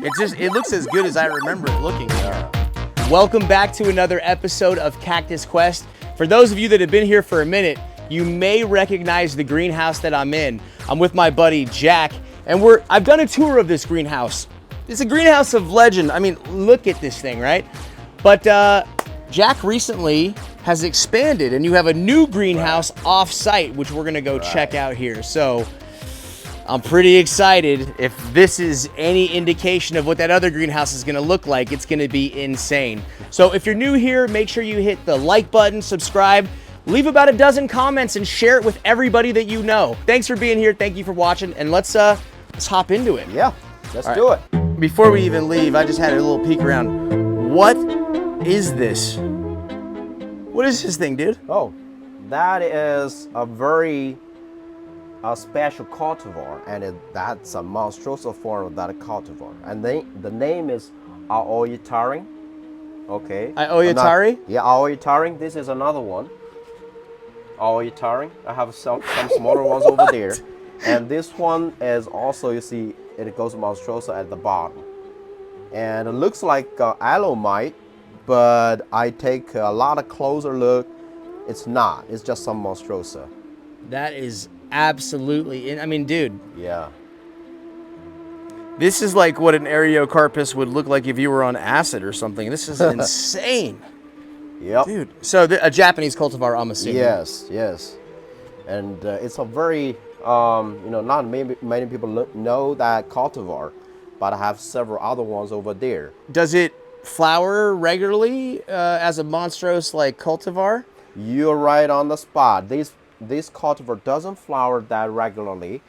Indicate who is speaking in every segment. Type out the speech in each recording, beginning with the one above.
Speaker 1: It looks as good as I remember it looking. Welcome back to another episode of Cactus Quest. For those of you that have been here for a minute, you may recognize the greenhouse that I'm in. I'm with my buddy Jack, and I've done a tour of this greenhouse. It's a greenhouse of legend. I mean, look at this thing, right? But Jack recently has expanded, and you have a new greenhouse off-site, which we're gonna go check out here. So I'm pretty excited. If this is any indication of what that other greenhouse is gonna look like, it's gonna be insane. So if you're new here, make sure you hit the like button, subscribe, leave about a dozen comments, and share it with everybody that you know. Thanks for being here. Thank you for watching, and let's hop into it.
Speaker 2: Yeah, let's do it.
Speaker 1: Before we even leave, I just had a little peek around. What is this? What is this thing, dude?
Speaker 2: Oh, that is a very special cultivar, and that's a monstrous form of that cultivar. And the name is Aoyataring. Okay.
Speaker 1: Aoyatari?
Speaker 2: Yeah, Aoyataring. This is another one. Aoyataring. I have some smaller ones over there. And this one is also, you see, it goes monstrosa at the bottom. And it looks like alomite, but I take a lot of closer look. It's not. It's just some monstrosa.
Speaker 1: That is absolutely, I mean, dude.
Speaker 2: Yeah.
Speaker 1: This is like what an Ariocarpus would look like if you were on acid or something. This is insane.
Speaker 2: Yep.
Speaker 1: Dude. So a Japanese cultivar, I'm assuming.
Speaker 2: Yes, yes. And it's a very, not many people know that cultivar, but I have several other ones over there.
Speaker 1: Does it flower regularly as a monstrous like cultivar?
Speaker 2: You're right on the spot. This cultivar doesn't flower that regularly,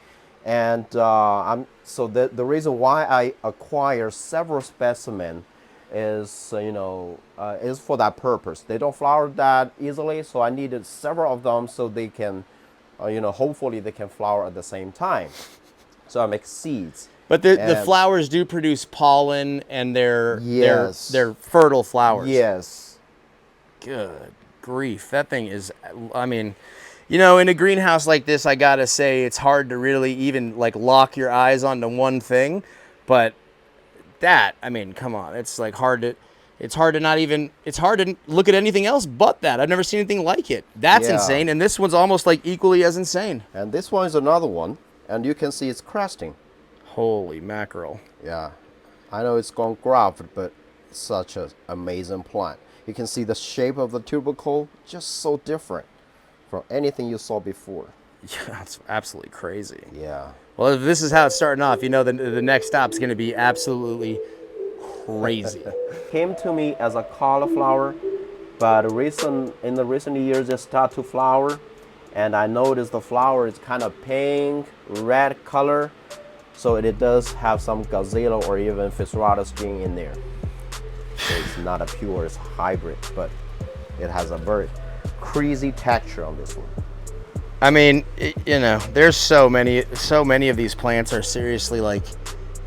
Speaker 2: and so the reason why I acquire several specimens is is for that purpose. They don't flower that easily, so I needed several of them so they can, hopefully they can flower at the same time. So I make seeds.
Speaker 1: But the flowers do produce pollen, and they're fertile flowers.
Speaker 2: Yes.
Speaker 1: Good grief. That thing is, I mean, in a greenhouse like this, I gotta say it's hard to really even like lock your eyes onto one thing. But that, I mean, come on, it's hard to look at anything else but that. I've never seen anything like it. That's insane. And this one's almost like equally as insane.
Speaker 2: And this one is another one, and you can see it's cresting.
Speaker 1: Holy mackerel.
Speaker 2: Yeah, I know it's gone graft, but it's such an amazing plant. You can see the shape of the tubercle, just so different from anything you saw before.
Speaker 1: Yeah, that's absolutely crazy.
Speaker 2: Yeah.
Speaker 1: Well, if this is how it's starting off, the next stop's going to be absolutely crazy.
Speaker 2: Came to me as a cauliflower, but in the recent years it started to flower, and I noticed the flower is kind of pink, red color. So it does have some gazella or even Fissurata gene in there. So it's not a pure, it's hybrid, but it has a very crazy texture on this one.
Speaker 1: I mean, there's so many of these plants are seriously like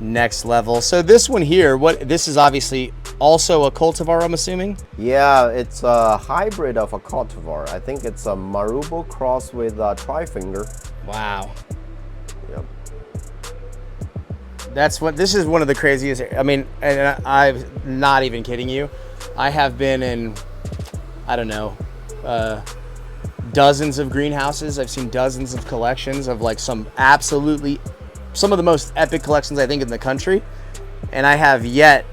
Speaker 1: next level. So this one here, this is obviously also a cultivar, I'm assuming?
Speaker 2: Yeah, it's a hybrid of a cultivar. I think it's a Marubo cross with a trifinger.
Speaker 1: Wow.
Speaker 2: Yep.
Speaker 1: This is one of the craziest. I mean, and I'm not even kidding you. I have been in, I don't know, dozens of greenhouses. I've seen dozens of collections of like some of the most epic collections I think in the country. And I have yet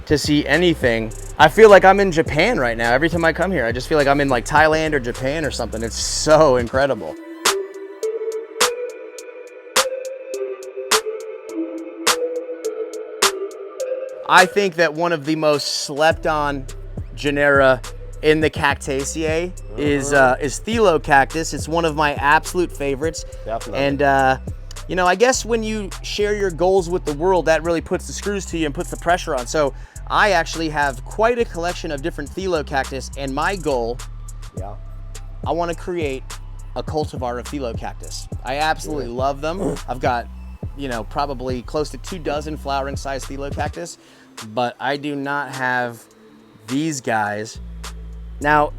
Speaker 1: to see anything. I feel like I'm in Japan right now. Every time I come here, I just feel like I'm in like Thailand or Japan or something. It's so incredible. I think that one of the most slept on genera in the Cactaceae is Cactus. It's one of my absolute favorites.
Speaker 2: Definitely.
Speaker 1: And I guess when you share your goals with the world, that really puts the screws to you and puts the pressure on. So I actually have quite a collection of different Cactus, and my goal, I want to create a cultivar of Cactus. I absolutely love them. I've got probably close to 24 flowering size Cactus, but I do not have these guys. Now,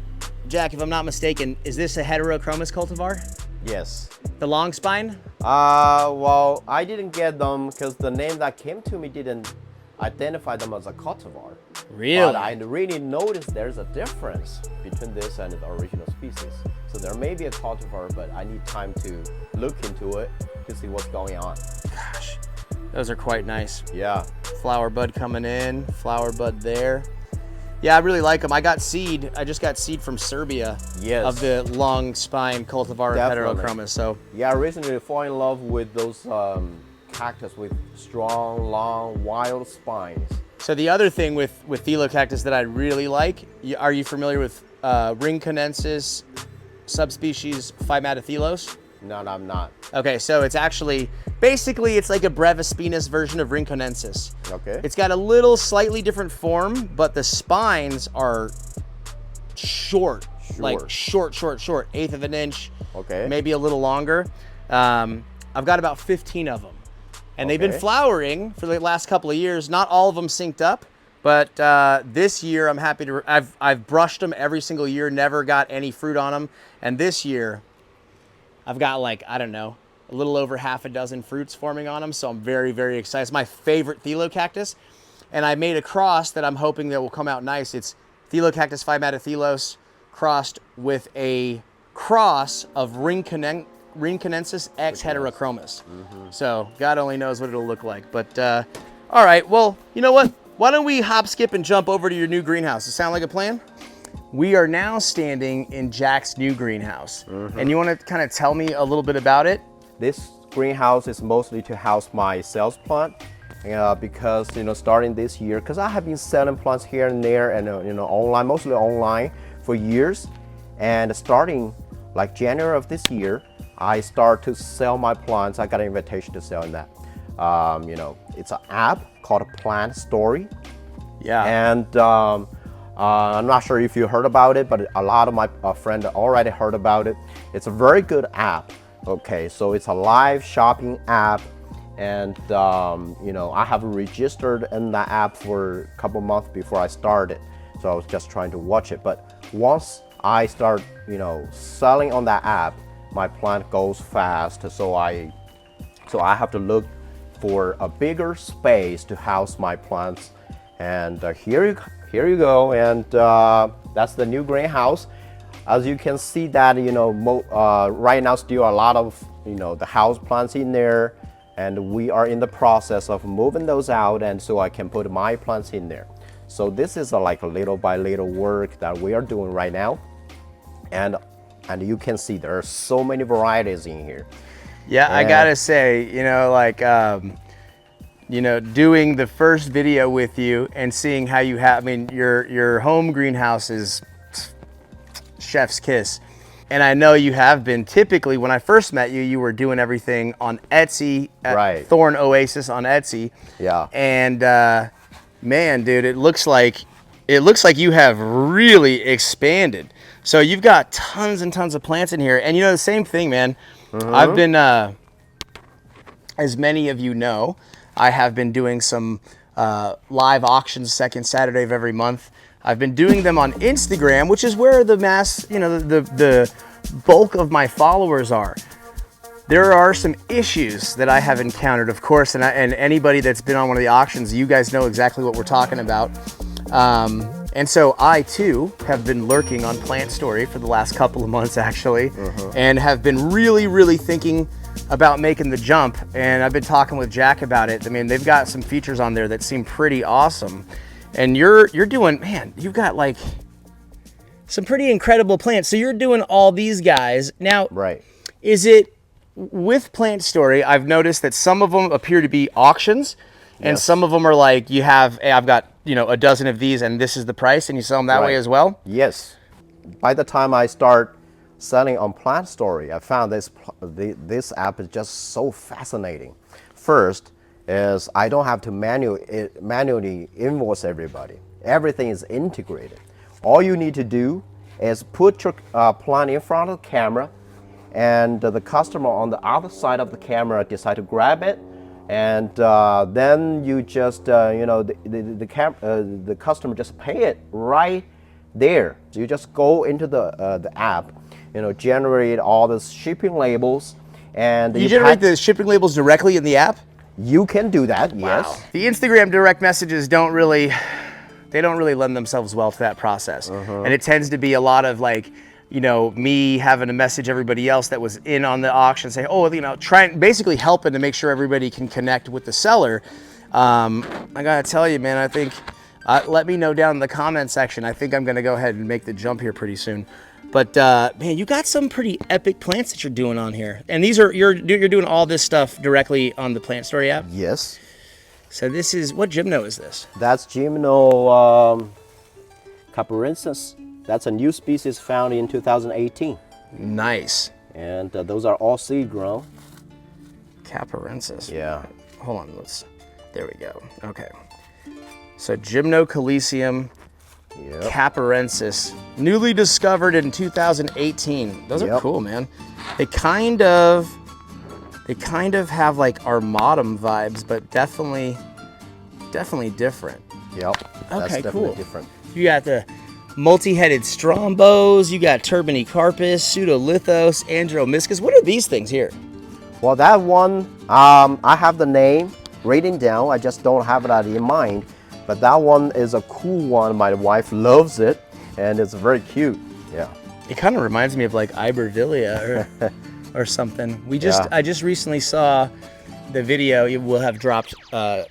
Speaker 1: Jack, if I'm not mistaken, is this a heterochromis cultivar?
Speaker 2: Yes.
Speaker 1: The long spine?
Speaker 2: Well, I didn't get them because the name that came to me didn't identify them as a cultivar.
Speaker 1: Really?
Speaker 2: But I really noticed there's a difference between this and the original species. So there may be a cultivar, but I need time to look into it to see what's going on.
Speaker 1: Gosh, those are quite nice.
Speaker 2: Yeah.
Speaker 1: Flower bud coming in, flower bud there. Yeah, I really like them. I just got seed from Serbia.
Speaker 2: Yes.
Speaker 1: Of the long spine cultivar heterochromis. So
Speaker 2: yeah, I recently fell in love with those cactus with strong, long, wild spines.
Speaker 1: So the other thing with Thelocactus that I really like, are you familiar with Ringconensis subspecies Phymatathelos?
Speaker 2: No, I'm not.
Speaker 1: Okay, so it's actually, basically it's like a brevispinous version of Ringconensis.
Speaker 2: Okay.
Speaker 1: It's got a little slightly different form, but the spines are short. Like short, eighth of an inch.
Speaker 2: Okay.
Speaker 1: Maybe a little longer. I've got about 15 of them. And they've been flowering for the last couple of years. Not all of them synced up, but this year I'm happy to, I've brushed them every single year, never got any fruit on them. And this year I've got like, I don't know, a little over half a dozen fruits forming on them. So I'm very, very excited. It's my favorite Thelocactus. And I made a cross that I'm hoping that will come out nice. It's Thelocactus Phymatathelos crossed with a cross of Ringconensis X heterochromis. So God only knows what it'll look like. But all right, well, you know what? Why don't we hop, skip, and jump over to your new greenhouse? Does it sound like a plan? We are now standing in Jack's new greenhouse. And you want to kind of tell me a little bit about it?
Speaker 2: This greenhouse is mostly to house my sales plant. Because starting this year, because I have been selling plants here and there and online, mostly online for years, and starting like January of this year, I start to sell my plants. I got an invitation to sell in that. It's an app called PLANTSTORY.
Speaker 1: Yeah.
Speaker 2: And I'm not sure if you heard about it, but a lot of my friends already heard about it. It's a very good app. Okay, so it's a live shopping app. And I have registered in that app for a couple months before I started, so I was just trying to watch it. But once I start selling on that app, my plant goes fast, so I have to look for a bigger space to house my plants. And here you go, and that's the new greenhouse. As you can see that right now still a lot of the house plants in there. And we are in the process of moving those out, and so I can put my plants in there. So this is like a little by little work that we are doing right now. And you can see there are so many varieties in here.
Speaker 1: Yeah, and I gotta say, doing the first video with you and seeing how you have, your home greenhouse is chef's kiss. And I know you have been. Typically, when I first met you, you were doing everything on Etsy, at Thorn OASIS on Etsy.
Speaker 2: Yeah.
Speaker 1: And man, dude, it looks like you have really expanded. So you've got tons and tons of plants in here. And the same thing, man. I've been, as many of you know, I have been doing some live auctions second Saturday of every month. I've been doing them on Instagram, which is where the the bulk of my followers are. There are some issues that I have encountered, of course, and anybody that's been on one of the auctions, you guys know exactly what we're talking about. And so I too have been lurking on PLANTSTORY for the last couple of months, actually, and have been really, really thinking about making the jump. And I've been talking with Jack about it. They've got some features on there that seem pretty awesome. And you're doing, man, you've got like some pretty incredible plants. So you're doing all these guys. Now, is it with PLANTSTORY, I've noticed that some of them appear to be auctions and some of them are like, you have, hey, I've got, a dozen of these and this is the price, and you sell them that way as well?
Speaker 2: Yes. By the time I start selling on PLANTSTORY, I found this app is just so fascinating. First, is I don't have to manually invoice everybody. Everything is integrated. All you need to do is put your plant in front of the camera, and the customer on the other side of the camera decide to grab it, and then you just the customer just pay it right there. So you just go into the app, generate all the shipping labels, and
Speaker 1: you generate the shipping labels directly in the app?
Speaker 2: You can do that,
Speaker 1: Wow.
Speaker 2: yes.
Speaker 1: The Instagram direct messages don't really lend themselves well to that process. And it tends to be a lot of like, you know, me having to message everybody else that was in on the auction, say, oh, you know, basically helping to make sure everybody can connect with the seller. I gotta tell you, man, I think, let me know down in the comment section. I think I'm gonna go ahead and make the jump here pretty soon. But man, you got some pretty epic plants that you're doing on here. And these are, you're doing all this stuff directly on the Plant Story app?
Speaker 2: Yes.
Speaker 1: So this is, what gymno is this?
Speaker 2: That's Gymno caparensis. That's a new species found in 2018.
Speaker 1: Nice.
Speaker 2: And those are all seed grown.
Speaker 1: Caparensis.
Speaker 2: Yeah.
Speaker 1: Hold on, there we go. Okay. So Gymno Calicium
Speaker 2: Yep.
Speaker 1: caparensis, newly discovered in 2018. Those are
Speaker 2: Yep.
Speaker 1: cool, man. They kind of have like Armatum vibes, but definitely different.
Speaker 2: Yep. That's
Speaker 1: Okay,
Speaker 2: definitely
Speaker 1: cool.
Speaker 2: different.
Speaker 1: You got the multi-headed strombos, you got Turbinicarpus, Pseudolithos, Andromyscus. What are these things here?
Speaker 2: Well, that one, I have the name written down. I just don't have that in mind. But that one is a cool one. My wife loves it, and it's very cute. Yeah.
Speaker 1: It kind of reminds me of like Ibervillea or something.
Speaker 2: Yeah.
Speaker 1: I just recently saw the video. It will have dropped a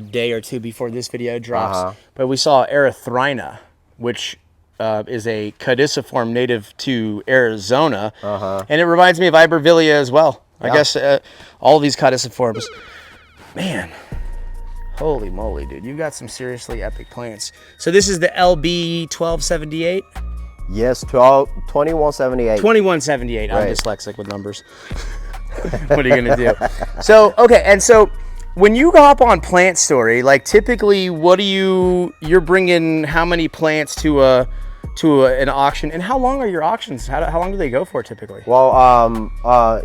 Speaker 1: day or two before this video drops. But we saw Erythrina, which is a caudiciform native to Arizona, and it reminds me of Ibervillea as well. I guess all these caudiciforms. Man. Holy moly, dude. You got some seriously epic plants. So this is the LB 1278?
Speaker 2: Yes, 2178.
Speaker 1: 2178. I'm
Speaker 2: Right.
Speaker 1: dyslexic with numbers. What are you gonna do? So, okay, and so when you hop on Plant Story, like typically what do you're bringing how many plants to an auction, and how long are your auctions? How long do they go for typically?
Speaker 2: Well,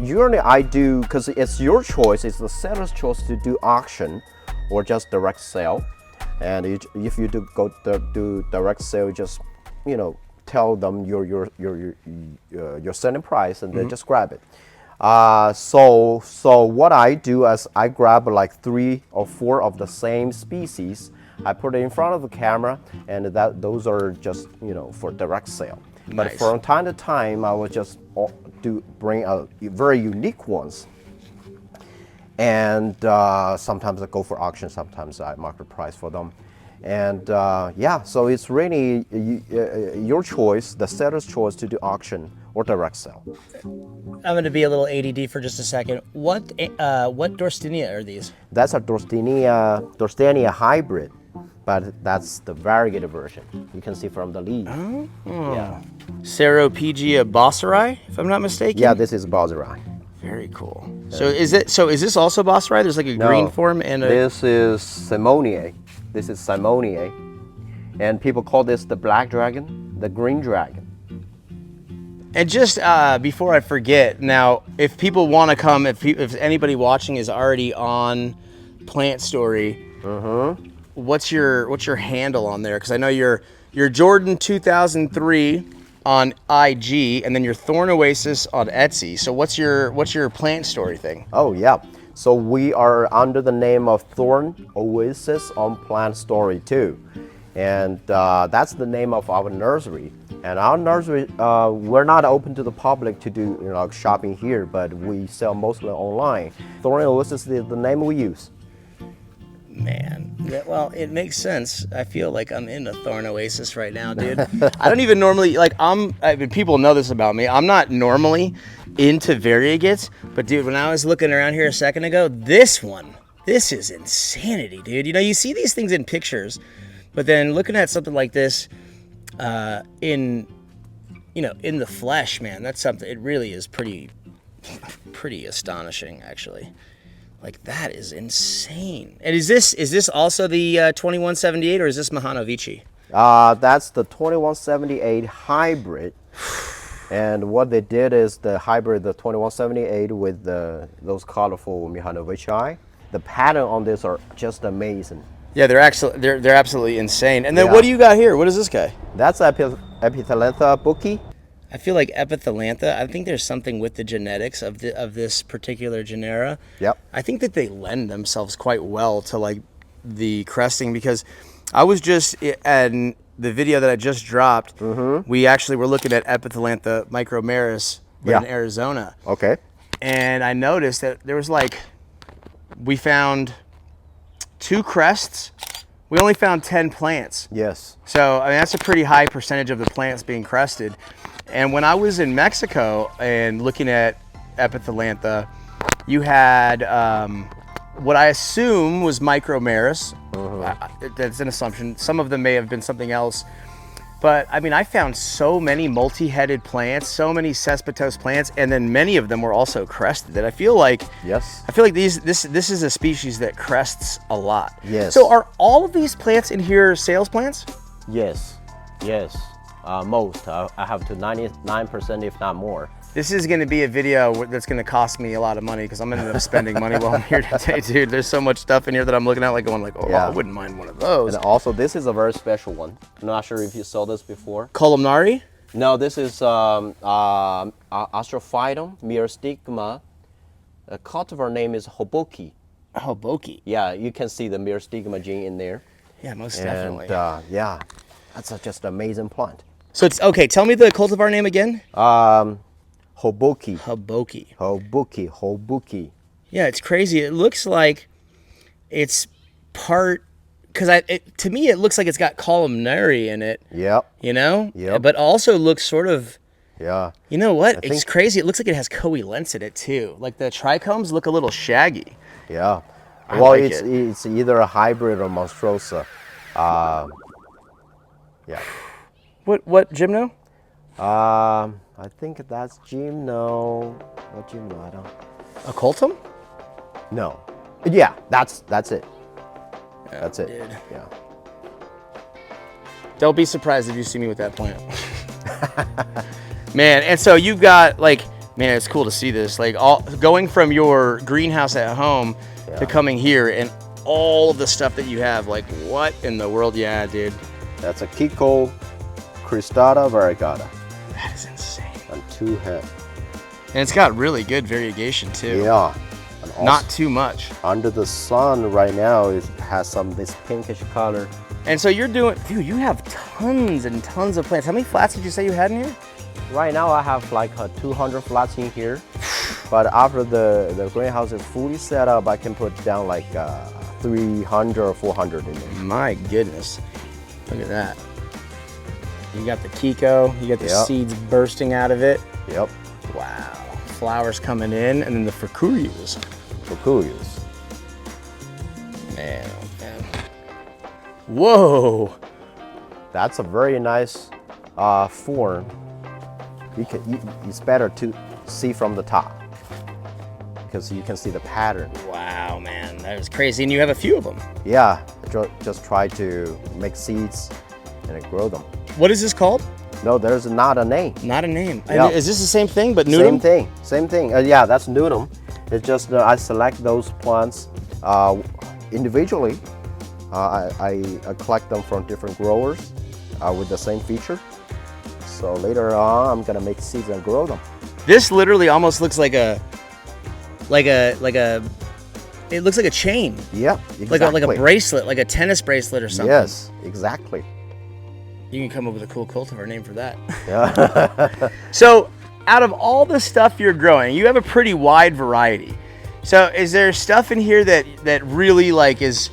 Speaker 2: usually I do, because it's your choice, it's the seller's choice to do auction or just direct sale. And if you do direct sale, you just, you know, tell them your selling price, and they just grab it. So what I do is I grab like 3 or 4 of the same species. I put it in front of the camera, and those are just, you know, for direct sale.
Speaker 1: Nice.
Speaker 2: But from time to time, I will just bring out very unique ones. And sometimes I go for auction, sometimes I market price for them. And yeah, so it's really your choice, the seller's choice, to do auction or direct sale.
Speaker 1: I'm going to be a little ADD for just a second. What Dorstinia are these?
Speaker 2: That's a Dorstania hybrid, but that's the variegated version. You can see from the leaf.
Speaker 1: Oh.
Speaker 2: Yeah.
Speaker 1: Ceropegia bosseri, if I'm not mistaken?
Speaker 2: Yeah, this is Bosserai.
Speaker 1: Very cool. So is this also bosseri? There's like a green form and a...
Speaker 2: This is Simoniae. This is Simoniae. And people call this the black dragon, the green dragon.
Speaker 1: And just before I forget, now, if people want to come, if anybody watching is already on Plant Story, what's your handle on there? Because I know you're Jordan 2003 on IG, and then your Thorn Oasis on Etsy. So what's your Plant Story thing?
Speaker 2: Oh yeah. So we are under the name of Thorn Oasis on Plant Story too. And that's the name of our nursery. And our nursery, we're not open to the public to do, you know, shopping here, but we sell mostly online. Thorn Oasis is the name we use.
Speaker 1: Man, well, it makes sense. I feel like I'm in a Thorn Oasis right now, dude. I don't even normally, like, people know this about me. I'm not normally into variegates, but dude, when I was looking around here a second ago, this is insanity, dude. You know, you see these things in pictures, but then looking at something like this in the flesh, man, that's something, it really is pretty astonishing, actually. Like, that is insane. And is this also the 2178, or is this Mahanovici?
Speaker 2: That's the 2178 hybrid. And what they did is the hybrid, the 2178 with those colorful Mahanovici. The pattern on this are just amazing.
Speaker 1: Yeah, they're absolutely insane. And then
Speaker 2: Yeah.
Speaker 1: what do you got here? What is this guy?
Speaker 2: That's Epithelantha bookie.
Speaker 1: I feel like Epithelantha, I think there's something with the genetics of this particular genera.
Speaker 2: Yep.
Speaker 1: I think that they lend themselves quite well to like the cresting, because I was just in the video that I just dropped. We actually were looking at Epithelantha micromeris in Arizona.
Speaker 2: Okay.
Speaker 1: And I noticed that there was we found 2 crests. We only found 10 plants.
Speaker 2: Yes.
Speaker 1: So, I mean, that's a pretty high percentage of the plants being crested. And when I was in Mexico and looking at Epithelantha, you had what I assume was micromeris. That's an assumption. Some of them may have been something else. But I mean, I found so many multi-headed plants, so many cespitous plants, and then many of them were also crested. That I feel like this is a species that crests a lot.
Speaker 2: Yes.
Speaker 1: So are all of these plants in here sales plants?
Speaker 2: Yes. Yes. Most. I have to 99%, if not more.
Speaker 1: This is going to be a video that's going to cost me a lot of money, because I'm going to end up spending money while I'm here today, dude. There's so much stuff in here that I'm looking at I wouldn't mind one of those.
Speaker 2: And also, this is a very special one. I'm not sure if you saw this before.
Speaker 1: Columnari?
Speaker 2: No, this is Astrophytum myristigma. The cultivar name is Hoboki.
Speaker 1: Hoboki.
Speaker 2: Yeah, you can see the myristigma gene in there.
Speaker 1: Yeah, most definitely.
Speaker 2: Yeah, that's just an amazing plant.
Speaker 1: So it's okay. Tell me the cultivar name again.
Speaker 2: Hoboki.
Speaker 1: Hoboki.
Speaker 2: Hoboki.
Speaker 1: Yeah, it's crazy. It looks like it's part, because to me it looks like it's got columnary in it.
Speaker 2: Yep.
Speaker 1: You know.
Speaker 2: Yep.
Speaker 1: But also looks sort of.
Speaker 2: Yeah.
Speaker 1: You know what? It's crazy. It looks like it has coelence in it too. Like the trichomes look a little shaggy.
Speaker 2: Yeah.
Speaker 1: Well,
Speaker 2: it's either a hybrid or monstrosa. Yeah.
Speaker 1: What gymno?
Speaker 2: I think that's gymno. What gymno? I don't.
Speaker 1: Occultum?
Speaker 2: No. Yeah, that's it.
Speaker 1: Yeah,
Speaker 2: that's it.
Speaker 1: Dude.
Speaker 2: Yeah.
Speaker 1: Don't be surprised if you see me with that plant. Man, and so you've got man, it's cool to see this. Going from your greenhouse at home to coming here and all of the stuff that you have. What in the world? Yeah, dude.
Speaker 2: That's a Kiko cristata variegata.
Speaker 1: That is insane.
Speaker 2: On 2 head.
Speaker 1: And it's got really good variegation too.
Speaker 2: Yeah.
Speaker 1: Not too much.
Speaker 2: Under the sun right now, it has this pinkish color.
Speaker 1: And so you're doing, dude, you have tons and tons of plants. How many flats did you say you had in here?
Speaker 2: Right now I have 200 flats in here. But after the greenhouse is fully set up, I can put down 300 or 400 in there.
Speaker 1: My goodness. Look at that. You got the Kiko, you got the seeds bursting out of it.
Speaker 2: Yep.
Speaker 1: Wow. Flowers coming in, and then the Furcurius.
Speaker 2: Furcurius.
Speaker 1: Man, oh man. Whoa.
Speaker 2: That's a very nice form. It's better to see from the top because you can see the pattern.
Speaker 1: Wow, man, that is crazy. And you have a few of them.
Speaker 2: Yeah, just try to make seeds and grow them.
Speaker 1: What is this called?
Speaker 2: No, there's not a name.
Speaker 1: Not a name.
Speaker 2: Yeah.
Speaker 1: Is this the same thing, but nudum?
Speaker 2: Same thing. Yeah, that's nudum. It's just I select those plants individually. I collect them from different growers with the same feature. So later on, I'm gonna make seeds and grow them.
Speaker 1: This literally almost looks like a. It looks like a chain.
Speaker 2: Yeah, exactly.
Speaker 1: Like a bracelet, like a tennis bracelet or something.
Speaker 2: Yes, exactly.
Speaker 1: You can come up with a cool cultivar name for that.
Speaker 2: Yeah.
Speaker 1: So, out of all the stuff you're growing, you have a pretty wide variety. So, is there stuff in here that really is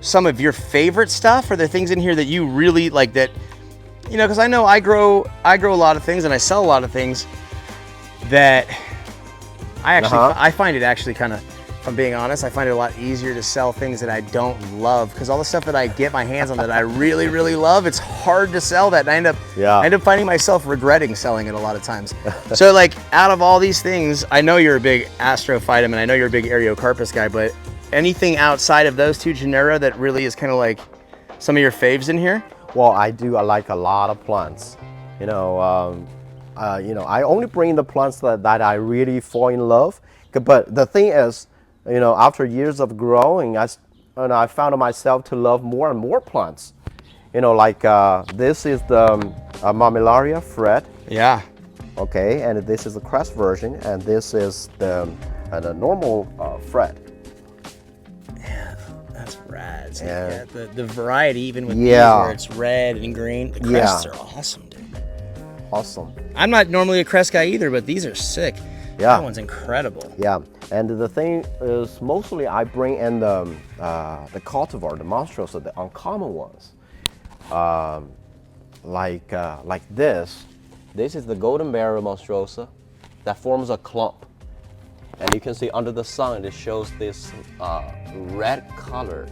Speaker 1: some of your favorite stuff? Or are there things in here that you really like that? Because I know I grow a lot of things and I sell a lot of things that I find it actually kind of, if I'm being honest, I find it a lot easier to sell things that I don't love, because all the stuff that I get my hands on that I really, really love, it's hard to sell that. And I end up finding myself regretting selling it a lot of times. So out of all these things, I know you're a big Astrophytum and I know you're a big Areocarpus guy, but anything outside of those two genera that really is kind of some of your faves in here?
Speaker 2: Well, I like a lot of plants. I only bring the plants that I really fall in love. But the thing is, after years of growing, I found myself to love more and more plants. This is the Mammillaria Fred.
Speaker 1: Yeah.
Speaker 2: Okay, and this is the crest version, and this is the normal fret.
Speaker 1: Yeah, that's rad. So
Speaker 2: Yeah.
Speaker 1: the variety, even with these
Speaker 2: Yeah.
Speaker 1: where it's red and green, the crests are awesome, dude.
Speaker 2: Awesome.
Speaker 1: I'm not normally a crest guy either, but these are sick.
Speaker 2: Yeah.
Speaker 1: That one's incredible.
Speaker 2: Yeah, and the thing is, mostly I bring in the cultivar, the Monstrosa, the uncommon ones, like this. This is the golden barrel Monstrosa that forms a clump, and you can see under the sun it shows this red color.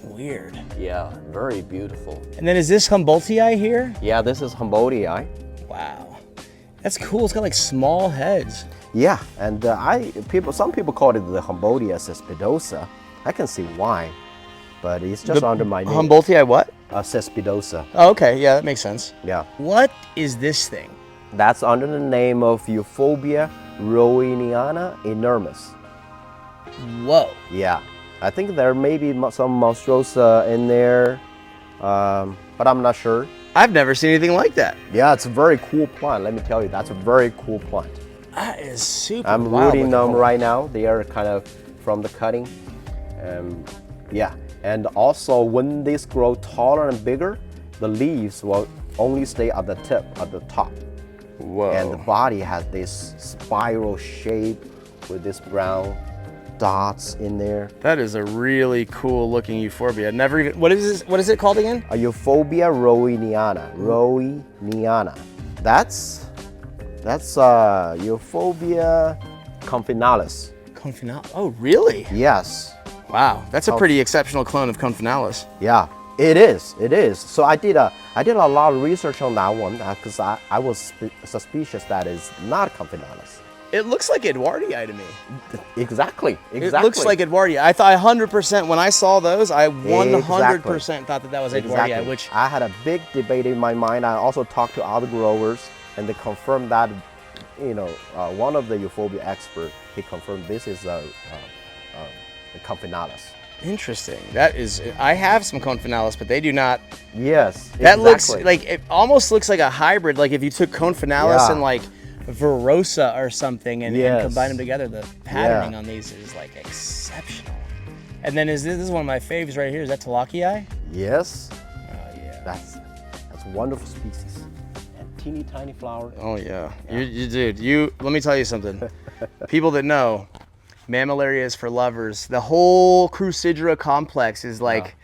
Speaker 1: Weird.
Speaker 2: Yeah, very beautiful.
Speaker 1: And then is this Humboldtii here?
Speaker 2: Yeah, this is Humboldtii.
Speaker 1: Wow, that's cool. It's got like small heads.
Speaker 2: Yeah, and some people call it the Humboldtii cespidosa. I can see why, but it's just under my name.
Speaker 1: Humboldtii what?
Speaker 2: Cespidosa.
Speaker 1: Oh, okay, yeah, that makes sense.
Speaker 2: Yeah.
Speaker 1: What is this thing?
Speaker 2: That's under the name of Euphorbia roweniana enormis.
Speaker 1: Whoa.
Speaker 2: Yeah, I think there may be some Monstrosa in there, but I'm not sure.
Speaker 1: I've never seen anything like that.
Speaker 2: Yeah, it's a very cool plant. Let me tell you, that's a very cool plant.
Speaker 1: That is super
Speaker 2: I'm
Speaker 1: wild
Speaker 2: rooting
Speaker 1: looking.
Speaker 2: them right now. They are kind of from the cutting. Yeah, and also when these grow taller and bigger, the leaves will only stay at the tip, at the top.
Speaker 1: Whoa.
Speaker 2: And the body has this spiral shape with this brown dots in there.
Speaker 1: That is a really cool looking euphorbia. Never even, what is this? What is it called again?
Speaker 2: A Euphorbia roweniana. Roweniana. That's Euphorbia confinalis.
Speaker 1: Confinal. Oh, really?
Speaker 2: Yes.
Speaker 1: Wow, that's a pretty exceptional clone of Confinalis.
Speaker 2: Yeah, it is. It is. So I did a lot of research on that one because I was suspicious that it's not confinalis.
Speaker 1: It looks like Edwardii to me.
Speaker 2: Exactly.
Speaker 1: It looks like Edwardii. I thought 100% when I saw those, I 100% thought that was Edwardii,
Speaker 2: Exactly.
Speaker 1: which
Speaker 2: I had a big debate in my mind. I also talked to other growers, and they confirmed that, one of the Euphorbia experts, he confirmed this is the confinalis.
Speaker 1: interesting. That is, I have some Confinalis, but they do not.
Speaker 2: Yes.
Speaker 1: That looks
Speaker 2: exactly.
Speaker 1: like, it almost looks like a hybrid. Like if you took Confinalis
Speaker 2: Yeah.
Speaker 1: and like Verosa or something and
Speaker 2: Yes.
Speaker 1: combine them together, the patterning on these is like exceptional. And then this is one of my faves right here. Is that Talakii?
Speaker 2: Yes.
Speaker 1: Oh yeah.
Speaker 2: That's a wonderful species. And teeny tiny flower.
Speaker 1: Oh yeah. Dude, let me tell you something. People that know, Mammillaria is for lovers. The whole Crucidra complex is like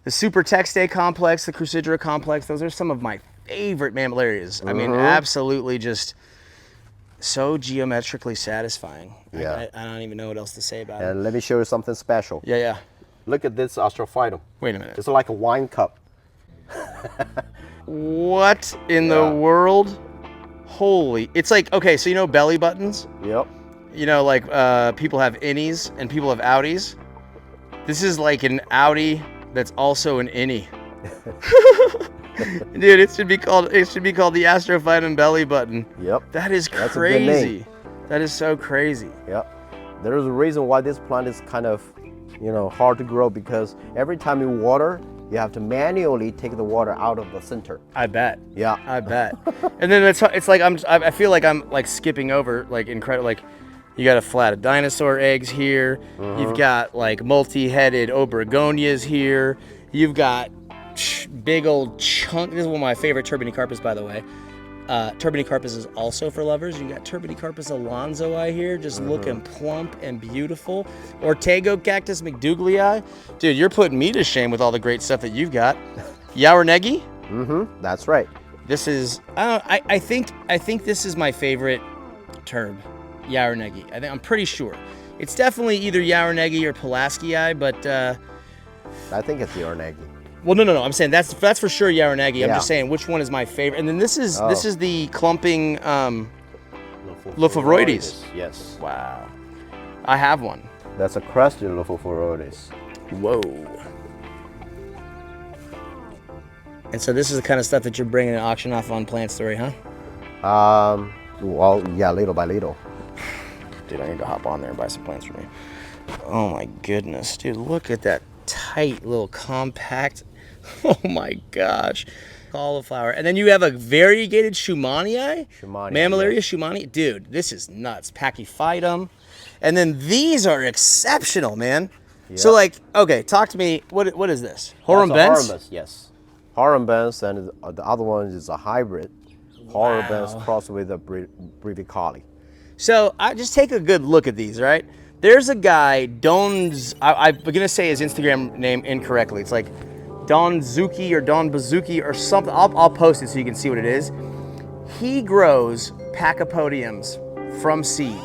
Speaker 1: the Super Textae complex, the Crucidra complex. Those are some of my favorite Mammillarias. I mean, absolutely just so geometrically satisfying.
Speaker 2: Yeah.
Speaker 1: I don't even know what else to say about it.
Speaker 2: And let me show you something special.
Speaker 1: Yeah.
Speaker 2: Look at this astrophytum.
Speaker 1: Wait a minute.
Speaker 2: It's like a wine cup.
Speaker 1: What in the world? Holy. It's like, okay, so you know belly buttons?
Speaker 2: Yep.
Speaker 1: You know, like people have innies and people have outies. This is like an outie that's also an innie. Dude, it should be called the Astrophytum belly button.
Speaker 2: Yep.
Speaker 1: That is
Speaker 2: That's a good
Speaker 1: crazy.
Speaker 2: name.
Speaker 1: That is so crazy.
Speaker 2: Yep. There is a reason why this plant is kind of, hard to grow, because every time you water, you have to manually take the water out of the center.
Speaker 1: I bet.
Speaker 2: Yeah.
Speaker 1: I bet. And then it's like I feel like I'm like skipping over like incredible, like you got a flat of dinosaur eggs here. You've got like multi-headed obrigonias here. You've got big old chunk. This is one of my favorite Turbinicarpus, by the way. Turbinicarpus is also for lovers. You got Turbinicarpus alonzoi here, just looking plump and beautiful. Ortego Cactus McDougalii. Dude, you're putting me to shame with all the great stuff that you've got. Yaornegi.
Speaker 2: That's right.
Speaker 1: This is, I think this is my favorite Turb, Yaornegi. I'm pretty sure. It's definitely either Yaornegi or Pulaskii, but
Speaker 2: I think it's the Yaornegi.
Speaker 1: well, no. I'm saying that's for sure Yaornegi. I'm
Speaker 2: Yeah.
Speaker 1: just saying which one is my favorite. And then this is the clumping Lophoroides.
Speaker 2: Yes.
Speaker 1: Wow, I have one.
Speaker 2: That's a crested Lophoroides.
Speaker 1: Whoa. And so this is the kind of stuff that you're bringing to auction off on PLANTSTORY, huh?
Speaker 2: Well, yeah, little by little.
Speaker 1: Dude, I need to hop on there and buy some plants for me. Oh my goodness, dude, look at that tight little compact. Oh my gosh. Cauliflower. And then you have a variegated Schumannii.
Speaker 2: Schumannii,
Speaker 1: Mammillaria
Speaker 2: yes.
Speaker 1: Schumannii. Dude, this is nuts. Pachyphytum. And then these are exceptional, man.
Speaker 2: Yep.
Speaker 1: So like, okay, talk to me. What is this? Horrambens?
Speaker 2: Horrambens, yes. Horrambens, and the other one is a hybrid. Horrambens crossed with a brevicali.
Speaker 1: So I just take a good look at these, right? There's a guy, Don's, I'm gonna say his Instagram name incorrectly. It's like Donzuki or Don Bazuki or something. I'll post it so you can see what it is. He grows pachypodiums from seed.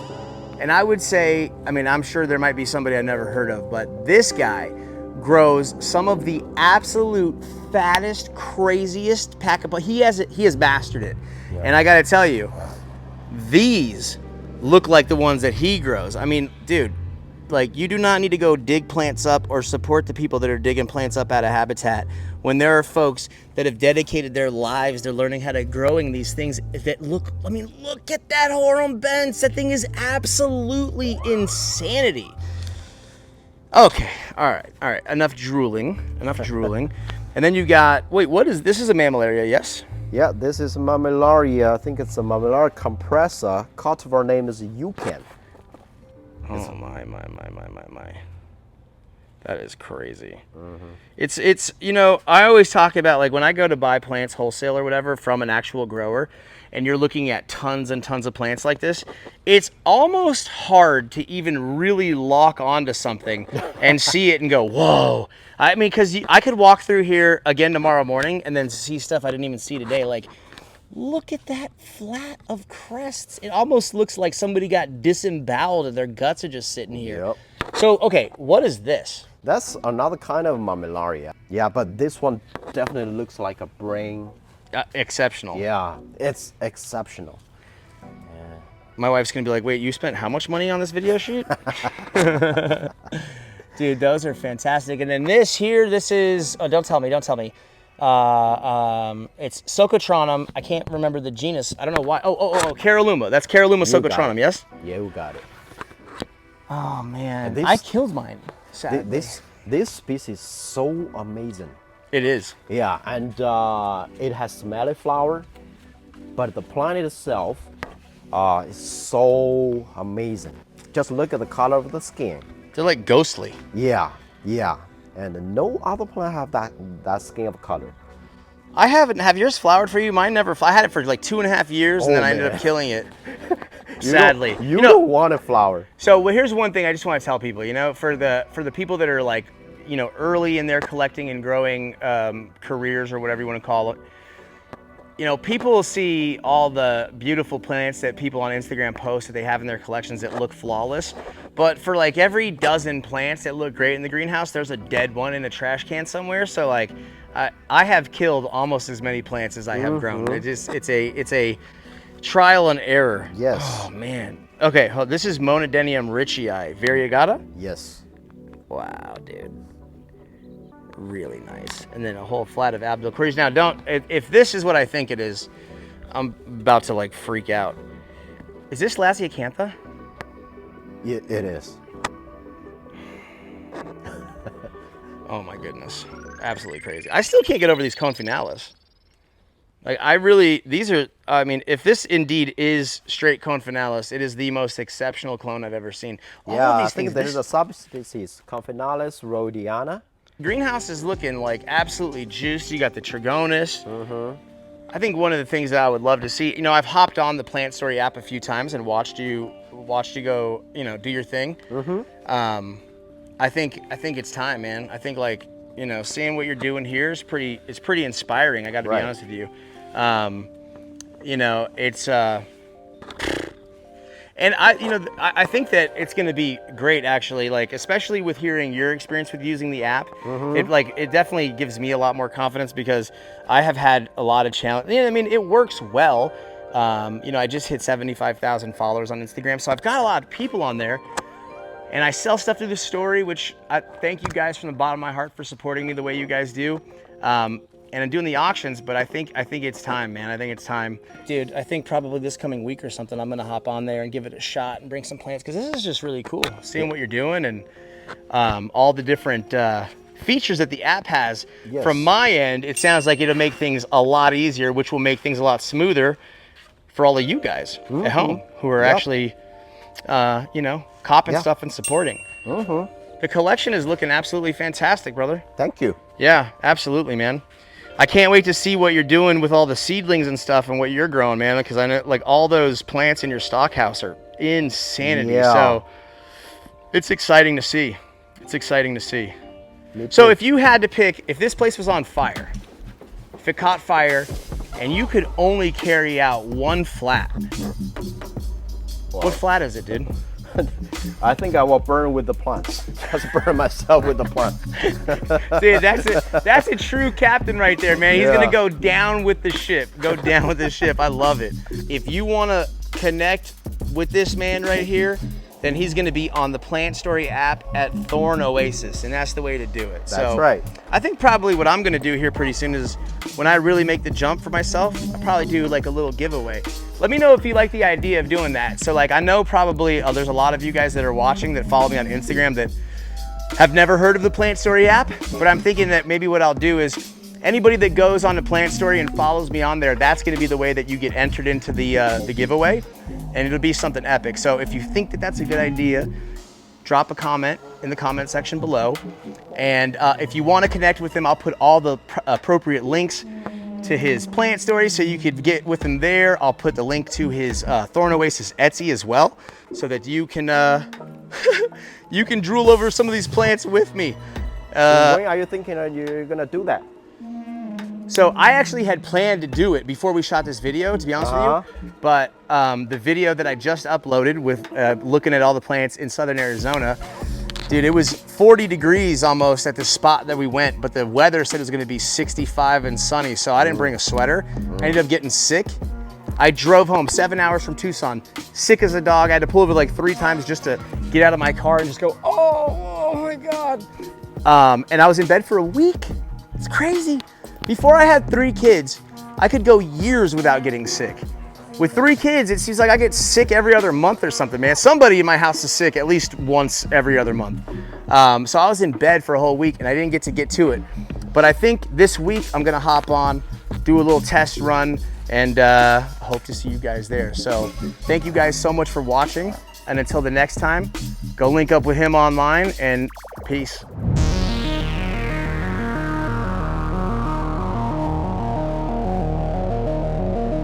Speaker 1: And I would say, I mean, I'm sure there might be somebody I've never heard of, but this guy grows some of the absolute fattest, craziest pachypodiums. He has mastered it. Yeah. And I gotta tell you, these look like the ones that he grows. I mean, dude, like you do not need to go dig plants up or support the people that are digging plants up out of habitat when there are folks that have dedicated their lives to learning how to growing these things that look, I mean, look at that Horrambens. That thing is absolutely insanity. Okay, all right, enough drooling. And then you got, wait, what is, this is a mammillaria, yes?
Speaker 2: Yeah, this is Mammillaria. I think it's a Mammillaria compressa. Cultivar name is Yucan.
Speaker 1: Oh my. That is crazy. Mm-hmm. It's you know, I always talk about like when I go to buy plants wholesale or whatever from an actual grower and you're looking at tons and tons of plants like this, it's almost hard to even really lock onto something and see it and go, whoa. I mean, because I could walk through here again tomorrow morning and then see stuff I didn't even see today. Like, look at that flat of crests. It almost looks like somebody got disemboweled and their guts are just sitting here.
Speaker 2: Yep.
Speaker 1: So, okay, what is this?
Speaker 2: That's another kind of Mammillaria. Yeah, but this one definitely looks like a brain.
Speaker 1: Exceptional.
Speaker 2: Yeah, it's exceptional.
Speaker 1: My wife's gonna be like, wait, you spent how much money on this video shoot? Dude, those are fantastic. And then this here, this is, oh, don't tell me. It's Socotronnum. I can't remember the genus. I don't know why. Oh, Caralluma. That's Caralluma Socotronnum, yes?
Speaker 2: Yeah, you got it.
Speaker 1: Oh, man. I killed mine, sadly.
Speaker 2: This species is so amazing.
Speaker 1: It is.
Speaker 2: Yeah, and it has smelly flower, but the plant itself is so amazing. Just look at the color of the skin.
Speaker 1: They're like ghostly.
Speaker 2: Yeah. And no other plant have that skin of color.
Speaker 1: I haven't. Have yours flowered for you? Mine never. I had it for like 2.5 years, and then I ended up killing it. Sadly,
Speaker 2: you don't want a flower.
Speaker 1: So well, here's one thing I just want to tell people. You know, for the people that are like, you know, early in their collecting and growing careers or whatever you want to call it. You know, people see all the beautiful plants that people on Instagram post that they have in their collections that look flawless. But for like every dozen plants that look great in the greenhouse, there's a dead one in a trash can somewhere. So like, I have killed almost as many plants as I have grown. It's a trial and error.
Speaker 2: Yes.
Speaker 1: Oh man. Okay, this is Monodenium richii variegata.
Speaker 2: Yes.
Speaker 1: Wow, dude. Really nice. And then a whole flat of Abdulqueries. Now, if this is what I think it is, I'm about to like freak out. Is this Lasiacantha?
Speaker 2: Yeah, it is.
Speaker 1: Oh my goodness. Absolutely crazy. I still can't get over these cone finalis. Like I mean, if this indeed is straight cone finalis, it is the most exceptional clone I've ever seen.
Speaker 2: Yeah, I think there's a subspecies, cone finalis rhodiana.
Speaker 1: Greenhouse is looking like absolutely juiced. You got the trigonus. I think one of the things that I would love to see, you know, I've hopped on the PLANTSTORY app a few times and watched you go, you know, do your thing. I think it's time, man. I think like, you know, seeing what you're doing here is pretty inspiring. I got to be honest with you. You know, it's and I think that it's going to be great actually, like especially with hearing your experience with using the app. It definitely gives me a lot more confidence because I have had a lot of challenge. I mean, it works well. You know, I just hit 75,000 followers on Instagram, so I've got a lot of people on there. And I sell stuff through the story, which I thank you guys from the bottom of my heart for supporting me the way you guys do. And I'm doing the auctions, but I think it's time, man. I think it's time. Dude, I think probably this coming week or something, I'm gonna hop on there and give it a shot and bring some plants, because this is just really cool. Seeing what you're doing and all the different features that the app has.
Speaker 2: Yes.
Speaker 1: From my end, it sounds like it'll make things a lot easier, which will make things a lot smoother for all of you guys at home who are actually, you know, copping stuff and supporting. The collection is looking absolutely fantastic, brother.
Speaker 2: Thank you.
Speaker 1: Yeah, absolutely, man. I can't wait to see what you're doing with all the seedlings and stuff and what you're growing, man, because I know like all those plants in your stock house are insanity.
Speaker 2: Yeah.
Speaker 1: So it's exciting to see. It's exciting to see. So if you had to pick, if this place was on fire, if it caught fire and you could only carry out one flat, what flat is it, dude?
Speaker 2: I think I will burn with the plants. Just burn myself with the plants.
Speaker 1: See, that's a true captain right there, man. He's gonna go down with the ship. Go down with the ship. I love it. If you wanna connect with this man right here, then he's gonna be on the PLANTSTORY app at THORN OASIS, and that's the way to do it.
Speaker 2: That's right.
Speaker 1: I think probably what I'm gonna do here pretty soon is when I really make the jump for myself, I'll probably do like a little giveaway. Let me know if you like the idea of doing that. So like I know probably there's a lot of you guys that are watching that follow me on Instagram that have never heard of the PLANTSTORY app, but I'm thinking that maybe what I'll do is anybody that goes on to PLANTSTORY and follows me on there, that's gonna be the way that you get entered into the giveaway, and it'll be something epic. So if you think that that's a good idea, drop a comment in the comment section below. And if you wanna connect with him, I'll put all the appropriate links to his PLANTSTORY so you could get with him there. I'll put the link to his THORN OASIS Etsy as well, so that you can you can drool over some of these plants with me.
Speaker 2: When are you thinking you're gonna do that?
Speaker 1: So I actually had planned to do it before we shot this video, to be honest with you. But the video that I just uploaded with looking at all the plants in Southern Arizona, dude, it was 40 degrees almost at the spot that we went, but the weather said it was gonna be 65 and sunny, so I didn't bring a sweater. I ended up getting sick. I drove home 7 hours from Tucson, sick as a dog. I had to pull over like 3 times just to get out of my car and just go, oh my God. And I was in bed for a week. It's crazy. Before I had 3 kids, I could go years without getting sick. With 3 kids, it seems like I get sick every other month or something, man. Somebody in my house is sick at least once every other month. So I was in bed for a whole week and I didn't get to it. But I think this week I'm gonna hop on, do a little test run, and hope to see you guys there. So thank you guys so much for watching. And until the next time, go link up with him online, and peace.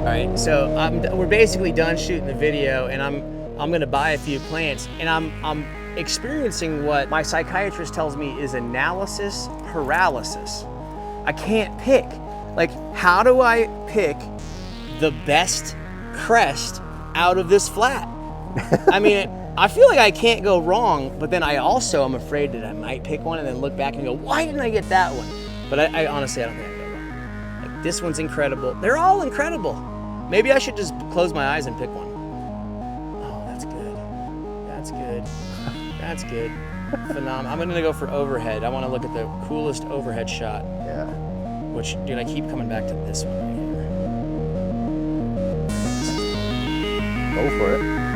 Speaker 1: All right, so we're basically done shooting the video, and I'm gonna buy a few plants, and I'm experiencing what my psychiatrist tells me is analysis paralysis. I can't pick. Like, how do I pick the best crest out of this flat? I mean, I feel like I can't go wrong, but then I also am afraid that I might pick one and then look back and go, why didn't I get that one? But I honestly, I don't think I go wrong. Like, this one's incredible. They're all incredible. Maybe I should just close my eyes and pick one. Oh, that's good. That's good. That's good. Phenomenal. I'm gonna go for overhead. I wanna look at the coolest overhead shot.
Speaker 2: Yeah.
Speaker 1: Which, dude, I keep coming back to this one right here.
Speaker 2: Go for it.